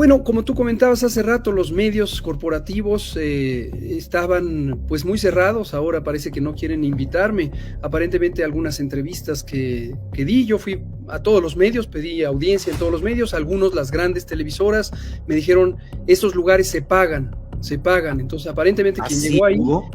Bueno, como tú comentabas hace rato, los medios corporativos estaban pues muy cerrados. Ahora parece que no quieren invitarme. Aparentemente algunas entrevistas que di, yo fui a todos los medios, pedí audiencia en todos los medios. Algunos, las grandes televisoras, me dijeron, estos lugares se pagan, se pagan. Entonces aparentemente quien ¿Así, llegó ahí, Hugo?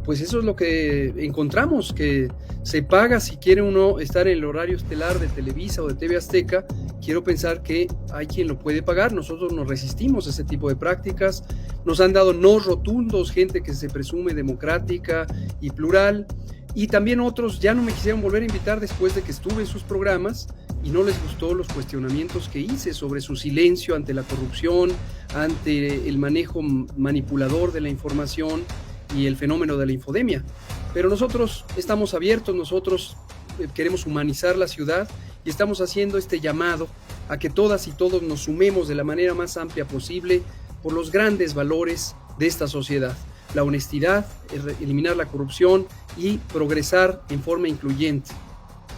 pues eso es lo que encontramos, que se paga si quiere uno estar en el horario estelar de Televisa o de TV Azteca. Quiero pensar que hay quien lo puede pagar. Nosotros nos resistimos a ese tipo de prácticas. Nos han dado no rotundos, gente que se presume democrática y plural. Y también otros ya no me quisieron volver a invitar después de que estuve en sus programas y no les gustó los cuestionamientos que hice sobre su silencio ante la corrupción, ante el manejo manipulador de la información y el fenómeno de la infodemia. Pero nosotros estamos abiertos, nosotros queremos humanizar la ciudad y estamos haciendo este llamado a que todas y todos nos sumemos de la manera más amplia posible por los grandes valores de esta sociedad: la honestidad, eliminar la corrupción y progresar en forma incluyente.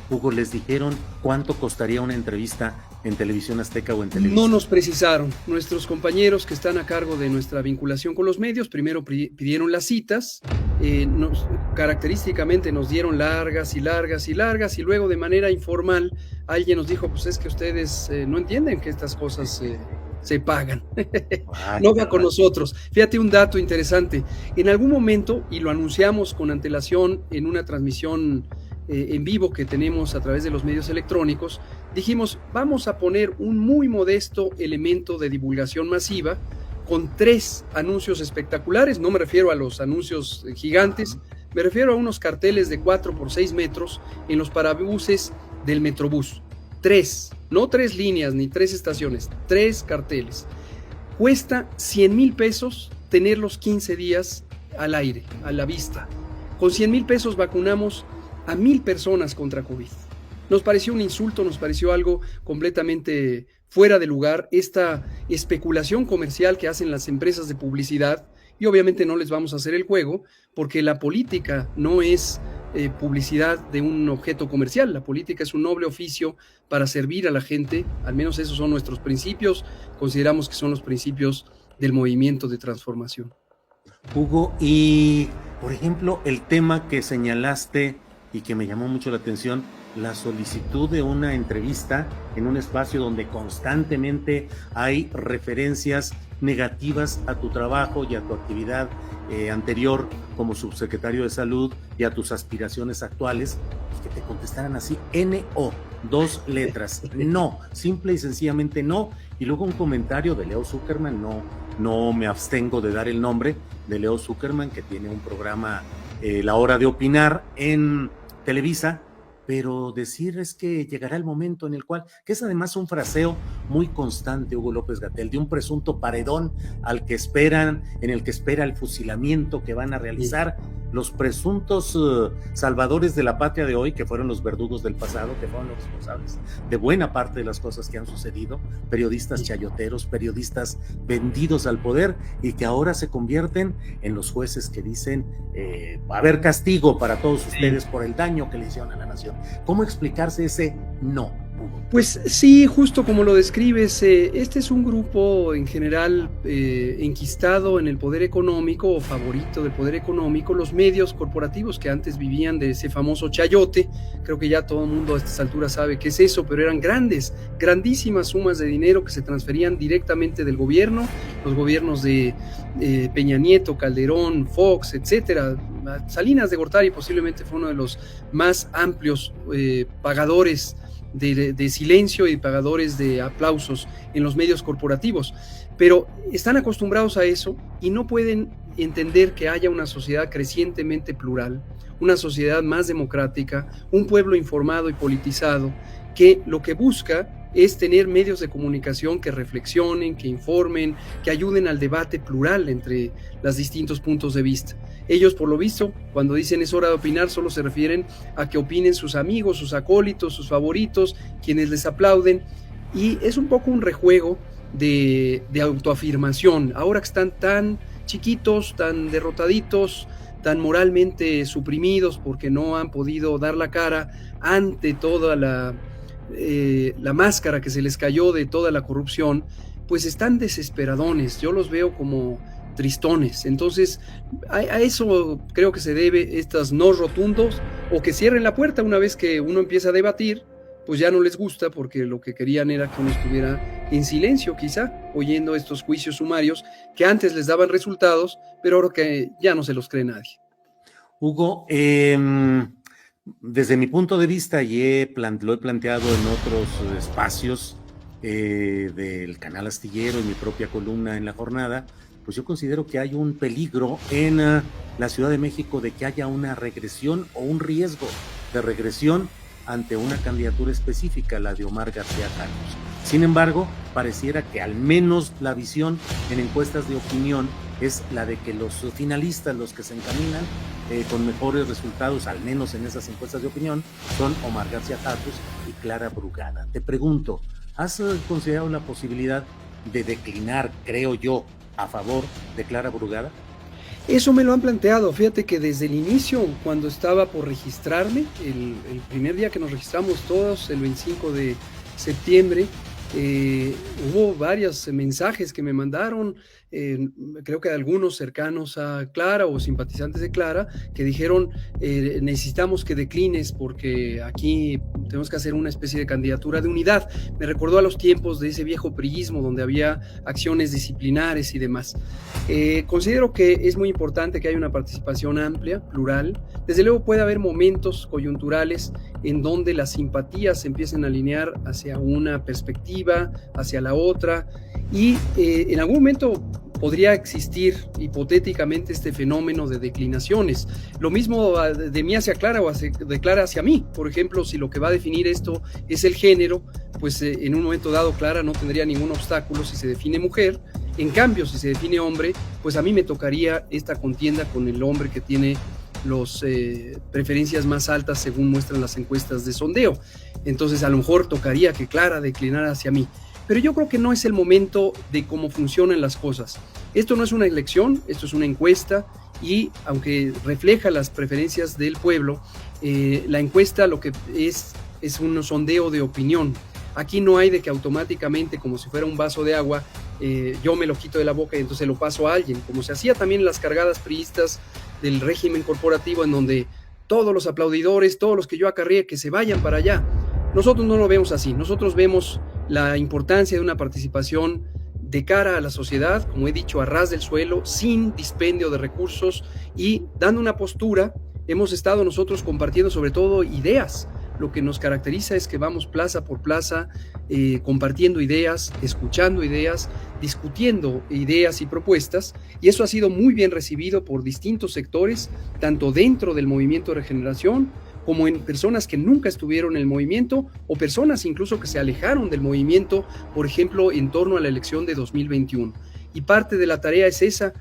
Hugo, ¿les dijeron cuánto costaría una entrevista en Televisión Azteca o en Televisa? No nos precisaron. Nuestros compañeros que están a cargo de nuestra vinculación con los medios primero pidieron las citas, característicamente nos dieron largas y largas y largas, y luego de manera informal alguien nos dijo, pues es que ustedes no entienden que estas cosas se pagan. No va con nosotros. Fíjate un dato interesante. En algún momento, y lo anunciamos con antelación en una transmisión en vivo que tenemos a través de los medios electrónicos, dijimos, vamos a poner un muy modesto elemento de divulgación masiva con 3 anuncios espectaculares. No me refiero a los anuncios gigantes, me refiero a unos carteles de 4 por 6 metros en los parabuses del Metrobús. 3, no 3 líneas ni 3 estaciones, 3 carteles. Cuesta 100,000 pesos tenerlos 15 días al aire, a la vista. Con 100,000 pesos vacunamos a 1,000 personas contra COVID. Nos pareció un insulto, nos pareció algo completamente fuera de lugar, esta especulación comercial que hacen las empresas de publicidad, y obviamente no les vamos a hacer el juego, porque la política no es publicidad de un objeto comercial. La política es un noble oficio para servir a la gente. Al menos esos son nuestros principios, consideramos que son los principios del movimiento de transformación. Hugo, y por ejemplo, el tema que señalaste y que me llamó mucho la atención, la solicitud de una entrevista en un espacio donde constantemente hay referencias negativas a tu trabajo y a tu actividad anterior como subsecretario de Salud y a tus aspiraciones actuales, y que te contestaran así, N-O, 2 letras, no, simple y sencillamente no. Y luego un comentario de Leo Zuckerman, no me abstengo de dar el nombre, de Leo Zuckerman, que tiene un programa, La Hora de Opinar, en Televisa, pero decir es que llegará el momento en el cual, que es además un fraseo muy constante, Hugo López-Gatell, de un presunto paredón en el que espera el fusilamiento que van a realizar los presuntos salvadores de la patria de hoy, que fueron los verdugos del pasado, que fueron los responsables de buena parte de las cosas que han sucedido, periodistas chayoteros, periodistas vendidos al poder, y que ahora se convierten en los jueces que dicen va a haber castigo para todos ustedes por el daño que le hicieron a la nación. ¿Cómo explicarse ese no, Hugo? Pues sí, justo como lo describes, este es un grupo en general enquistado en el poder económico o favorito del poder económico. Los medios corporativos que antes vivían de ese famoso chayote, creo que ya todo el mundo a estas alturas sabe qué es eso, pero eran grandísimas sumas de dinero que se transferían directamente del gobierno, los gobiernos de Peña Nieto, Calderón, Fox, etcétera. Salinas de Gortari posiblemente fue uno de los más amplios pagadores de silencio y pagadores de aplausos en los medios corporativos, pero están acostumbrados a eso y no pueden entender que haya una sociedad crecientemente plural, una sociedad más democrática, un pueblo informado y politizado, que lo que busca es tener medios de comunicación que reflexionen, que informen, que ayuden al debate plural entre los distintos puntos de vista. Ellos, por lo visto, cuando dicen es hora de opinar, solo se refieren a que opinen sus amigos, sus acólitos, sus favoritos, quienes les aplauden, y es un poco un rejuego de autoafirmación. Ahora que están tan chiquitos, tan derrotaditos, tan moralmente suprimidos porque no han podido dar la cara ante toda la máscara que se les cayó de toda la corrupción, pues están desesperadones, yo los veo como tristones. Entonces, a eso creo que se debe estos no rotundos, o que cierren la puerta una vez que uno empieza a debatir, pues ya no les gusta, porque lo que querían era que uno estuviera en silencio, quizá, oyendo estos juicios sumarios que antes les daban resultados, pero ahora que ya no se los cree nadie. Hugo, desde mi punto de vista, y lo he planteado en otros espacios del Canal Astillero, en mi propia columna en La Jornada, pues yo considero que hay un peligro en la Ciudad de México de que haya una regresión o un riesgo de regresión ante una candidatura específica, la de Omar García Harfuch. Sin embargo, pareciera que al menos la visión en encuestas de opinión es la de que los finalistas, los que se encaminan con mejores resultados, al menos en esas encuestas de opinión, son Omar García Harfuch y Clara Brugada. Te pregunto, ¿has considerado la posibilidad de declinar, creo yo, a favor de Clara Brugada? Eso me lo han planteado. Fíjate que desde el inicio, cuando estaba por registrarme, el primer día que nos registramos todos, el 25 de septiembre, hubo varios mensajes que me mandaron, creo que algunos cercanos a Clara o simpatizantes de Clara, que dijeron, necesitamos que declines porque aquí tenemos que hacer una especie de candidatura de unidad. Me recordó a los tiempos de ese viejo priismo donde había acciones disciplinares y demás. Considero que es muy importante que haya una participación amplia, plural. Desde luego puede haber momentos coyunturales en donde las simpatías se empiecen a alinear hacia una perspectiva, hacia la otra, y en algún momento podría existir hipotéticamente este fenómeno de declinaciones. Lo mismo de mí hacia Clara o de Clara hacia mí. Por ejemplo, si lo que va a definir esto es el género, pues en un momento dado Clara no tendría ningún obstáculo si se define mujer. En cambio, si se define hombre, pues a mí me tocaría esta contienda con el hombre que tiene las preferencias más altas según muestran las encuestas de sondeo. Entonces a lo mejor tocaría que Clara declinara hacia mí. Pero yo creo que no es el momento de cómo funcionan las cosas. Esto no es una elección, esto es una encuesta, y aunque refleja las preferencias del pueblo, la encuesta lo que es un sondeo de opinión. Aquí no hay de que automáticamente, como si fuera un vaso de agua, yo me lo quito de la boca y entonces lo paso a alguien, como se hacía también en las cargadas priistas del régimen corporativo, en donde todos los aplaudidores, todos los que yo acarreé, que se vayan para allá. Nosotros no lo vemos así. Nosotros vemos la importancia de una participación de cara a la sociedad, como he dicho, a ras del suelo, sin dispendio de recursos y dando una postura. Hemos estado nosotros compartiendo sobre todo ideas. Lo que nos caracteriza es que vamos plaza por plaza, compartiendo ideas, escuchando ideas, discutiendo ideas y propuestas, y eso ha sido muy bien recibido por distintos sectores, tanto dentro del movimiento de regeneración, como en personas que nunca estuvieron en el movimiento, o personas incluso que se alejaron del movimiento, por ejemplo, en torno a la elección de 2021. Y parte de la tarea es esa,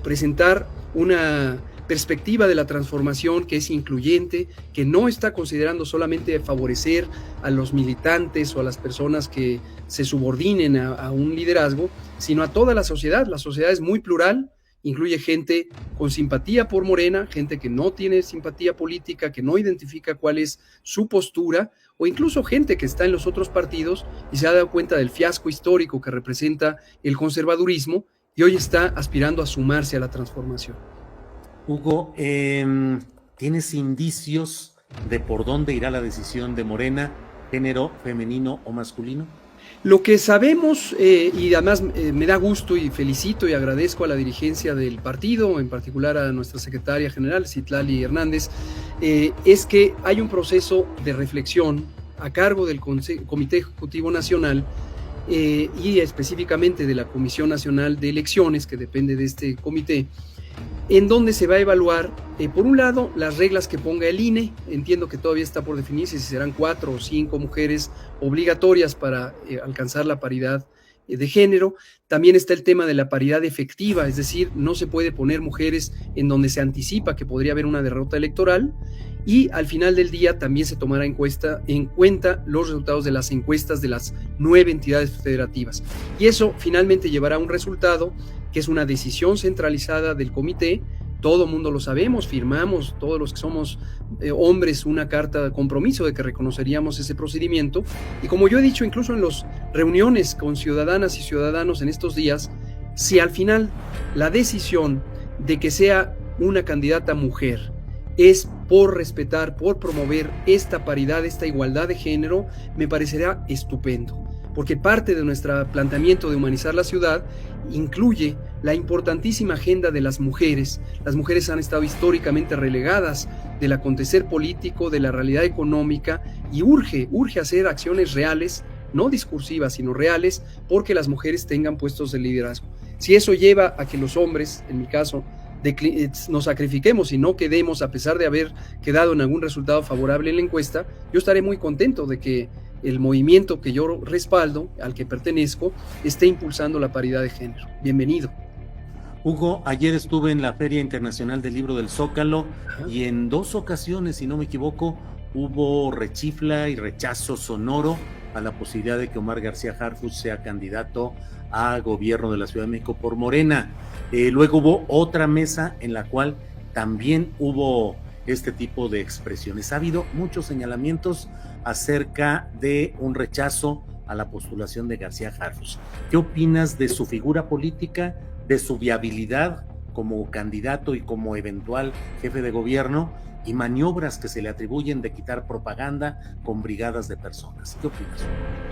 presentar una perspectiva de la transformación que es incluyente, que no está considerando solamente favorecer a los militantes o a las personas que se subordinen a un liderazgo, sino a toda la sociedad. La sociedad es muy plural, incluye gente con simpatía por Morena, gente que no tiene simpatía política, que no identifica cuál es su postura, o incluso gente que está en los otros partidos y se ha dado cuenta del fiasco histórico que representa el conservadurismo y hoy está aspirando a sumarse a la transformación. Hugo, ¿tienes indicios de por dónde irá la decisión de Morena, género femenino o masculino? Lo que sabemos, y además me da gusto y felicito y agradezco a la dirigencia del partido, en particular a nuestra secretaria general, Citlali Hernández, es que hay un proceso de reflexión a cargo del Comité Ejecutivo Nacional y específicamente de la Comisión Nacional de Elecciones, que depende de este comité, en donde se va a evaluar, por un lado, las reglas que ponga el INE. Entiendo que todavía está por definirse si serán 4 o 5 mujeres obligatorias para alcanzar la paridad de género. También está el tema de la paridad efectiva, es decir, no se puede poner mujeres en donde se anticipa que podría haber una derrota electoral. Y al final del día también se tomará en cuenta los resultados de las encuestas de las 9 entidades federativas. Y eso finalmente llevará a un resultado que es una decisión centralizada del comité. Todo mundo lo sabemos, firmamos todos los que somos hombres una carta de compromiso de que reconoceríamos ese procedimiento. Y como yo he dicho, incluso en los reuniones con ciudadanas y ciudadanos en estos días, si al final la decisión de que sea una candidata mujer es por respetar, por promover esta paridad, esta igualdad de género, me parecerá estupendo, porque parte de nuestro planteamiento de humanizar la ciudad incluye la importantísima agenda de las mujeres. Las mujeres han estado históricamente relegadas del acontecer político, de la realidad económica, y urge hacer acciones reales, no discursivas, sino reales, porque las mujeres tengan puestos de liderazgo. Si eso lleva a que los hombres, en mi caso, nos sacrifiquemos y no quedemos, a pesar de haber quedado en algún resultado favorable en la encuesta, yo estaré muy contento de que el movimiento que yo respaldo, al que pertenezco, esté impulsando la paridad de género. Bienvenido. Hugo, ayer estuve en la Feria Internacional del Libro del Zócalo y en 2 ocasiones, si no me equivoco, hubo rechifla y rechazo sonoro a la posibilidad de que Omar García Harfuch sea candidato a gobierno de la Ciudad de México por Morena. Luego hubo otra mesa en la cual también hubo este tipo de expresiones. Ha habido muchos señalamientos acerca de un rechazo a la postulación de García Harfuch. ¿Qué opinas de su figura política, de su viabilidad como candidato y como eventual jefe de gobierno, y maniobras que se le atribuyen de quitar propaganda con brigadas de personas? ¿Qué opinas?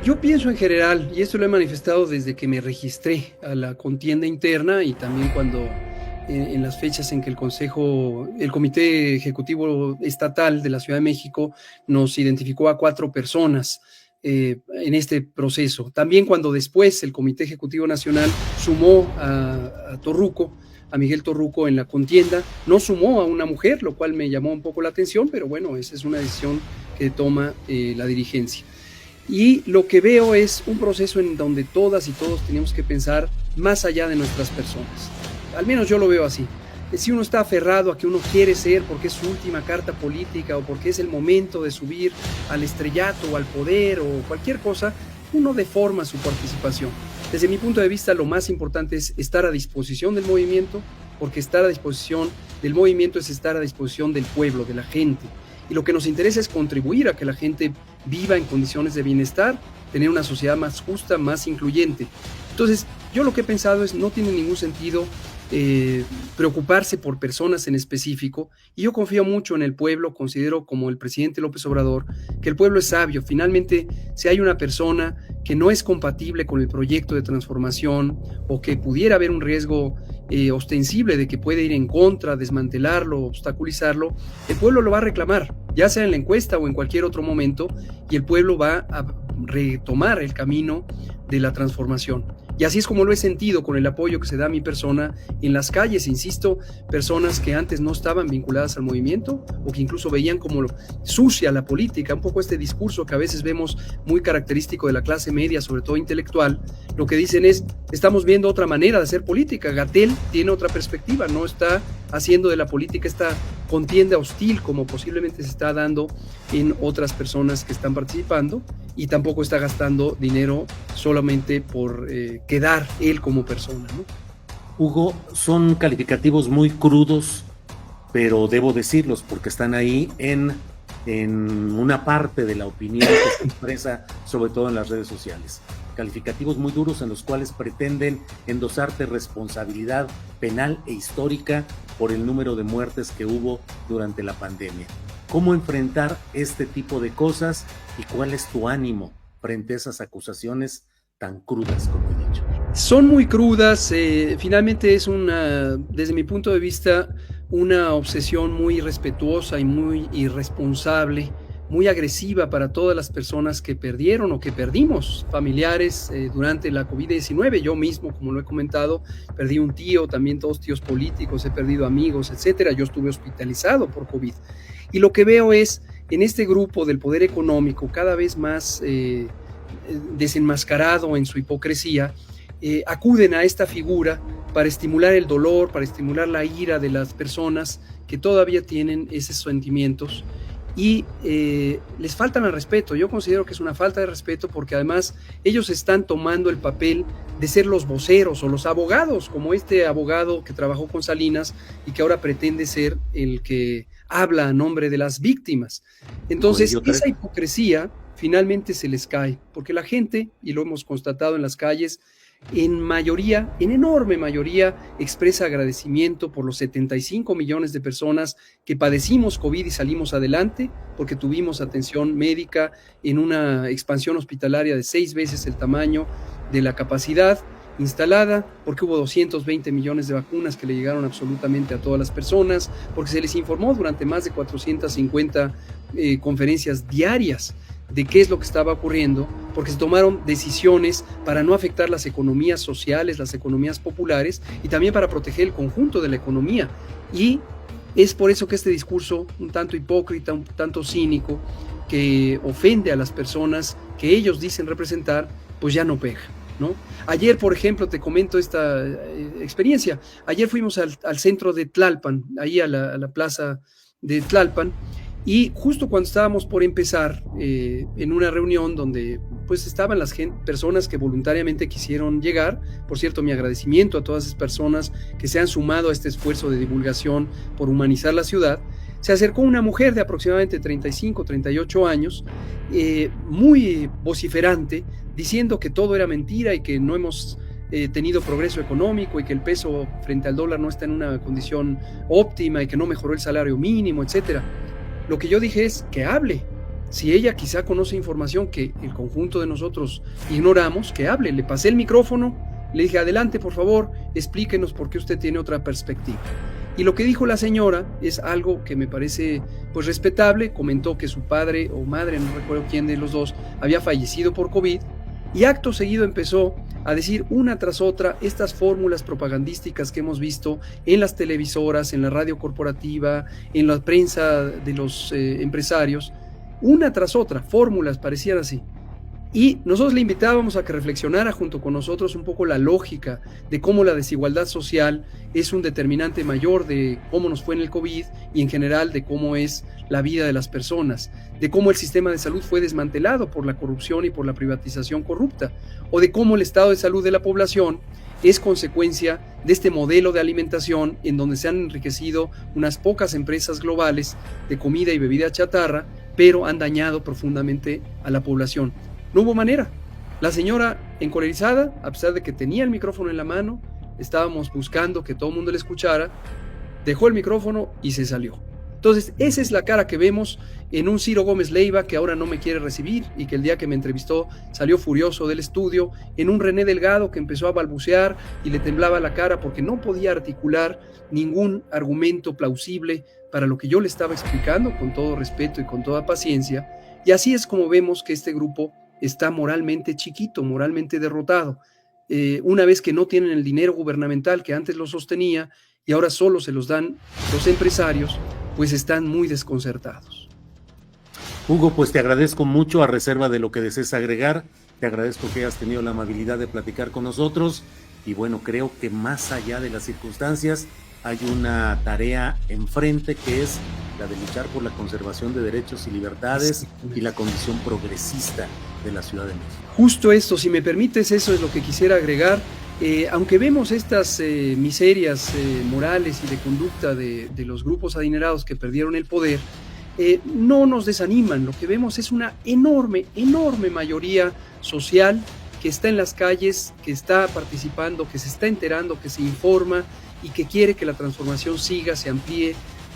Yo pienso en general, y esto lo he manifestado desde que me registré a la contienda interna y también cuando en las fechas en que el Comité Ejecutivo Estatal de la Ciudad de México nos identificó a 4 personas en este proceso. También cuando después el Comité Ejecutivo Nacional sumó a Torruco, a Miguel Torruco en la contienda, no sumó a una mujer, lo cual me llamó un poco la atención, pero bueno, esa es una decisión que toma la dirigencia. Y lo que veo es un proceso en donde todas y todos tenemos que pensar más allá de nuestras personas. Al menos yo lo veo así. Si uno está aferrado a que uno quiere ser porque es su última carta política o porque es el momento de subir al estrellato o al poder o cualquier cosa, uno deforma su participación. Desde mi punto de vista, lo más importante es estar a disposición del movimiento, porque estar a disposición del movimiento es estar a disposición del pueblo, de la gente. Y lo que nos interesa es contribuir a que la gente viva en condiciones de bienestar, tener una sociedad más justa, más incluyente. Entonces, yo lo que he pensado es, no tiene ningún sentido preocuparse por personas en específico, y yo confío mucho en el pueblo. Considero, como el presidente López Obrador, que el pueblo es sabio. Finalmente, si hay una persona que no es compatible con el proyecto de transformación o que pudiera haber un riesgo ostensible de que puede ir en contra, desmantelarlo, obstaculizarlo, el pueblo lo va a reclamar, ya sea en la encuesta o en cualquier otro momento, y el pueblo va a retomar el camino de la transformación. Y así es como lo he sentido con el apoyo que se da a mi persona en las calles. Insisto, personas que antes no estaban vinculadas al movimiento o que incluso veían como sucia la política, un poco este discurso que a veces vemos muy característico de la clase media, sobre todo intelectual. Lo que dicen es, estamos viendo otra manera de hacer política. Gatell tiene otra perspectiva, no está haciendo de la política esta contienda hostil como posiblemente se está dando en otras personas que están participando, y tampoco está gastando dinero solamente por quedar él como persona, ¿no? Hugo, son calificativos muy crudos, pero debo decirlos porque están ahí en una parte de la opinión que se expresa, sobre todo en las redes sociales. Calificativos muy duros en los cuales pretenden endosarte responsabilidad penal e histórica por el número de muertes que hubo durante la pandemia. ¿Cómo enfrentar este tipo de cosas y cuál es tu ánimo frente a esas acusaciones tan crudas, como he dicho? Son muy crudas, finalmente es desde mi punto de vista, una obsesión muy irrespetuosa y muy irresponsable, muy agresiva para todas las personas que perdieron o que perdimos familiares durante la COVID-19. Yo mismo, como lo he comentado, perdí un tío, también 2 tíos políticos, he perdido amigos, etcétera. Yo estuve hospitalizado por COVID. Y lo que veo es, en este grupo del poder económico, cada vez más desenmascarado en su hipocresía, acuden a esta figura para estimular el dolor, para estimular la ira de las personas que todavía tienen esos sentimientos, y les faltan al respeto. Yo considero que es una falta de respeto porque además ellos están tomando el papel de ser los voceros o los abogados, como este abogado que trabajó con Salinas y que ahora pretende ser el que habla a nombre de las víctimas. Entonces, esa hipocresía finalmente se les cae, porque la gente, y lo hemos constatado en las calles, en mayoría, en enorme mayoría, expresa agradecimiento por los 75 millones de personas que padecimos COVID y salimos adelante, porque tuvimos atención médica en una expansión hospitalaria de 6 veces el tamaño de la capacidad instalada, porque hubo 220 millones de vacunas que le llegaron absolutamente a todas las personas, porque se les informó durante más de 450 conferencias diarias de qué es lo que estaba ocurriendo, porque se tomaron decisiones para no afectar las economías sociales, las economías populares, y también para proteger el conjunto de la economía. Y es por eso que este discurso un tanto hipócrita, un tanto cínico, que ofende a las personas que ellos dicen representar, pues ya no pega, ¿no? Ayer, por ejemplo, te comento esta experiencia. Ayer fuimos al centro de Tlalpan, ahí a la plaza de Tlalpan, y justo cuando estábamos por empezar en una reunión donde pues estaban las personas que voluntariamente quisieron llegar, por cierto, mi agradecimiento a todas esas personas que se han sumado a este esfuerzo de divulgación por humanizar la ciudad, se acercó una mujer de aproximadamente 35, 38 años, muy vociferante, diciendo que todo era mentira y que no hemos tenido progreso económico y que el peso frente al dólar no está en una condición óptima y que no mejoró el salario mínimo, etcétera. Lo que yo dije es que hable. Si ella quizá conoce información que el conjunto de nosotros ignoramos, que hable. Le pasé el micrófono, le dije, adelante, por favor, explíquenos por qué usted tiene otra perspectiva. Y lo que dijo la señora es algo que me parece pues respetable. Comentó que su padre o madre, no recuerdo quién de los dos, había fallecido por COVID, y acto seguido empezó a decir una tras otra estas fórmulas propagandísticas que hemos visto en las televisoras, en la radio corporativa, en la prensa de los empresarios, una tras otra, fórmulas parecían así. Y nosotros le invitábamos a que reflexionara junto con nosotros un poco la lógica de cómo la desigualdad social es un determinante mayor de cómo nos fue en el COVID y en general de cómo es la vida de las personas, de cómo el sistema de salud fue desmantelado por la corrupción y por la privatización corrupta, o de cómo el estado de salud de la población es consecuencia de este modelo de alimentación en donde se han enriquecido unas pocas empresas globales de comida y bebida chatarra, pero han dañado profundamente a la población. No hubo manera. La señora, encolerizada, a pesar de que tenía el micrófono en la mano, estábamos buscando que todo el mundo le escuchara, dejó el micrófono y se salió. Entonces, esa es la cara que vemos en un Ciro Gómez Leiva que ahora no me quiere recibir y que el día que me entrevistó salió furioso del estudio, en un René Delgado que empezó a balbucear y le temblaba la cara porque no podía articular ningún argumento plausible para lo que yo le estaba explicando con todo respeto y con toda paciencia. Y así es como vemos que este grupo está moralmente chiquito, moralmente derrotado. Una vez que no tienen el dinero gubernamental que antes lo sostenía y ahora solo se los dan los empresarios, pues están muy desconcertados. Hugo, pues te agradezco mucho, a reserva de lo que desees agregar. Te agradezco que hayas tenido la amabilidad de platicar con nosotros. Y bueno, creo que más allá de las circunstancias, hay una tarea enfrente que es la de luchar por la conservación de derechos y libertades y la condición progresista de la Ciudad de México. Justo esto, si me permites, eso es lo que quisiera agregar. Aunque vemos estas miserias morales y de conducta de los grupos adinerados que perdieron el poder, no nos desaniman. Lo que vemos es una enorme mayoría social que está en las calles, que está participando, que se está enterando, que se informa y que quiere que la transformación siga, se amplíe,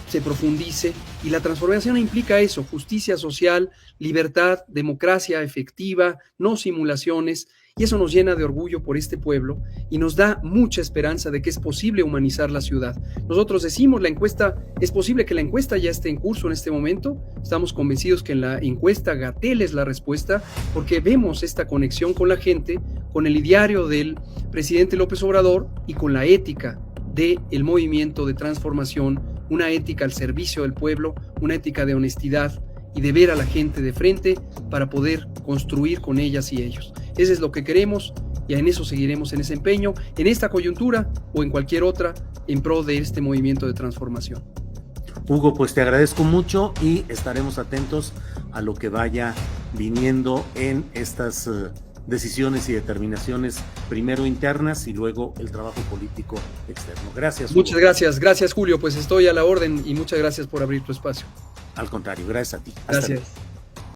se profundice. Y la transformación implica eso: justicia social, libertad, democracia efectiva, no simulaciones. Y eso nos llena de orgullo por este pueblo y nos da mucha esperanza de que es posible humanizar la ciudad. Nosotros decimos, la encuesta, es posible que la encuesta ya esté en curso en este momento. Estamos convencidos que en la encuesta Gatell es la respuesta, porque vemos esta conexión con la gente, con el ideario del presidente López Obrador y con la ética del movimiento de transformación, una ética al servicio del pueblo, una ética de honestidad y de ver a la gente de frente para poder construir con ellas y ellos. Eso es lo que queremos y en eso seguiremos en ese empeño, en esta coyuntura o en cualquier otra, en pro de este movimiento de transformación. Hugo, pues te agradezco mucho y estaremos atentos a lo que vaya viniendo en estas decisiones y determinaciones, primero internas y luego el trabajo político externo. Gracias, Hugo. Muchas gracias, Julio, pues estoy a la orden y muchas gracias por abrir tu espacio. Al contrario, gracias a ti. Gracias.